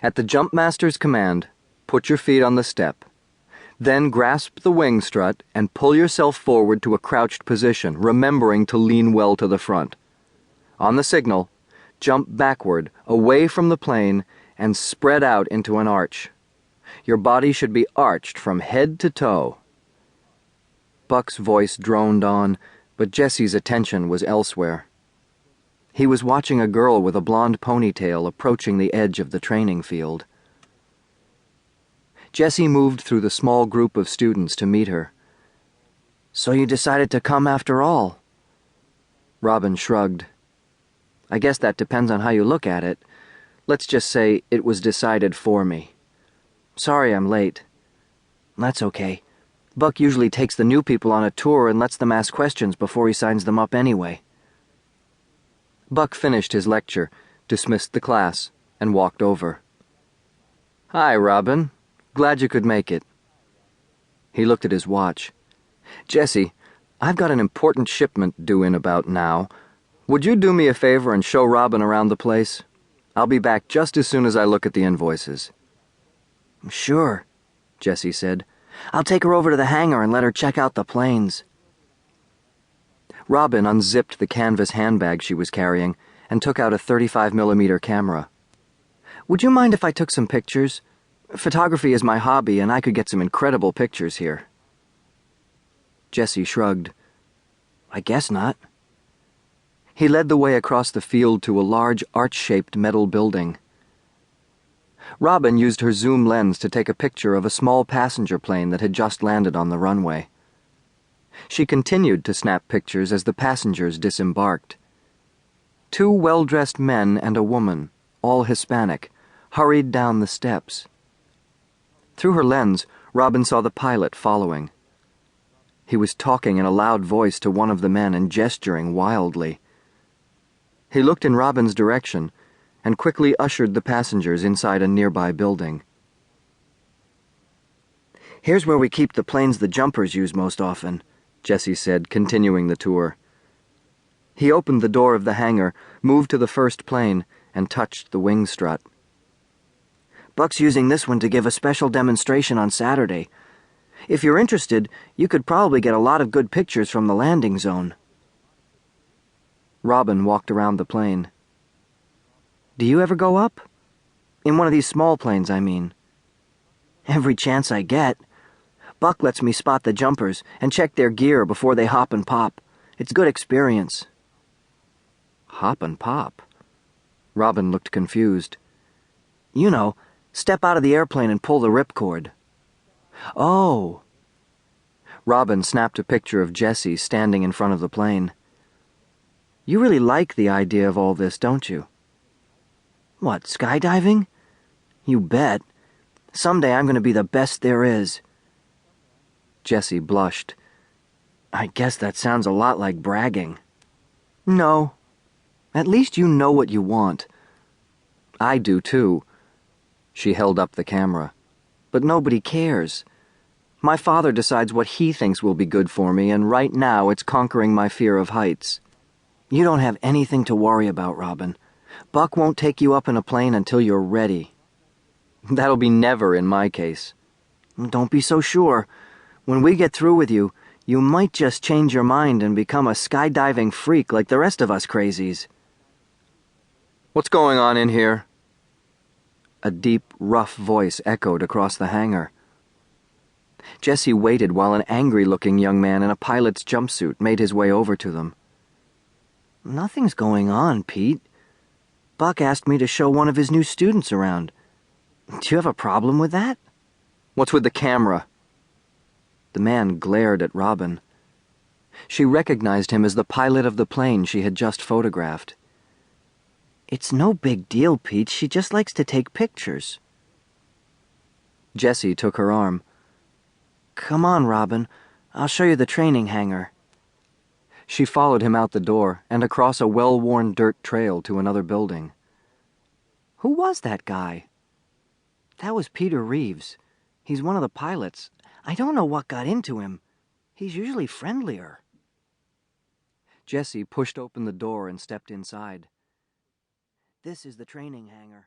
At the jump master's command, put your feet on the step. Then grasp the wing strut and pull yourself forward to a crouched position, remembering to lean well to the front. On the signal, jump backward, away from the plane, and spread out into an arch. Your body should be arched from head to toe. Buck's voice droned on, but Jesse's attention was elsewhere. He was watching a girl with a blonde ponytail approaching the edge of the training field. Jesse moved through the small group of students to meet her. "So you decided to come after all?" Robin shrugged. "I guess that depends on how you look at it. Let's just say it was decided for me. Sorry I'm late." "That's okay. Buck usually takes the new people on a tour and lets them ask questions before he signs them up anyway." Buck finished his lecture, dismissed the class, and walked over. "Hi, Robin. Glad you could make it." He looked at his watch. "Jesse, I've got an important shipment due in about now. Would you do me a favor and show Robin around the place? I'll be back just as soon as I look at the invoices." "Sure," Jesse said. "I'll take her over to the hangar and let her check out the planes." Robin unzipped the canvas handbag she was carrying and took out a 35mm camera. "Would you mind if I took some pictures? Photography is my hobby, and I could get some incredible pictures here." Jesse shrugged. "I guess not." He led the way across the field to a large arch-shaped metal building. Robin used her zoom lens to take a picture of a small passenger plane that had just landed on the runway. She continued to snap pictures as the passengers disembarked. Two well-dressed men and a woman, all Hispanic, hurried down the steps. Through her lens, Robin saw the pilot following. He was talking in a loud voice to one of the men and gesturing wildly. He looked in Robin's direction and quickly ushered the passengers inside a nearby building. "Here's where we keep the planes the jumpers use most often," Jesse said, continuing the tour. He opened the door of the hangar, moved to the first plane, and touched the wing strut. "Buck's using this one to give a special demonstration on Saturday. If you're interested, you could probably get a lot of good pictures from the landing zone." Robin walked around the plane. "Do you ever go up? In one of these small planes, I mean." "Every chance I get. Buck lets me spot the jumpers and check their gear before they hop and pop. It's good experience." "Hop and pop?" Robin looked confused. "You know, step out of the airplane and pull the ripcord." "Oh." Robin snapped a picture of Jesse standing in front of the plane. "You really like the idea of all this, don't you?" "What, skydiving?" "You bet. Someday I'm going to be the best there is." Jesse blushed. "I guess that sounds a lot like bragging." "No. At least you know what you want." "I do, too." She held up the camera. "But nobody cares. My father decides what he thinks will be good for me, and right now it's conquering my fear of heights." "You don't have anything to worry about, Robin. Buck won't take you up in a plane until you're ready." "That'll be never in my case." "Don't be so sure. When we get through with you, you might just change your mind and become a skydiving freak like the rest of us crazies." "What's going on in here?" A deep, rough voice echoed across the hangar. Jesse waited while an angry-looking young man in a pilot's jumpsuit made his way over to them. "Nothing's going on, Pete. Buck asked me to show one of his new students around. Do you have a problem with that?" "What's with the camera?" The man glared at Robin. She recognized him as the pilot of the plane she had just photographed. "It's no big deal, Pete. She just likes to take pictures." Jesse took her arm. "Come on, Robin. I'll show you the training hangar." She followed him out the door and across a well-worn dirt trail to another building. "Who was that guy?" "That was Peter Reeves. He's one of the pilots. I don't know what got into him. He's usually friendlier." Jesse pushed open the door and stepped inside. "This is the training hangar."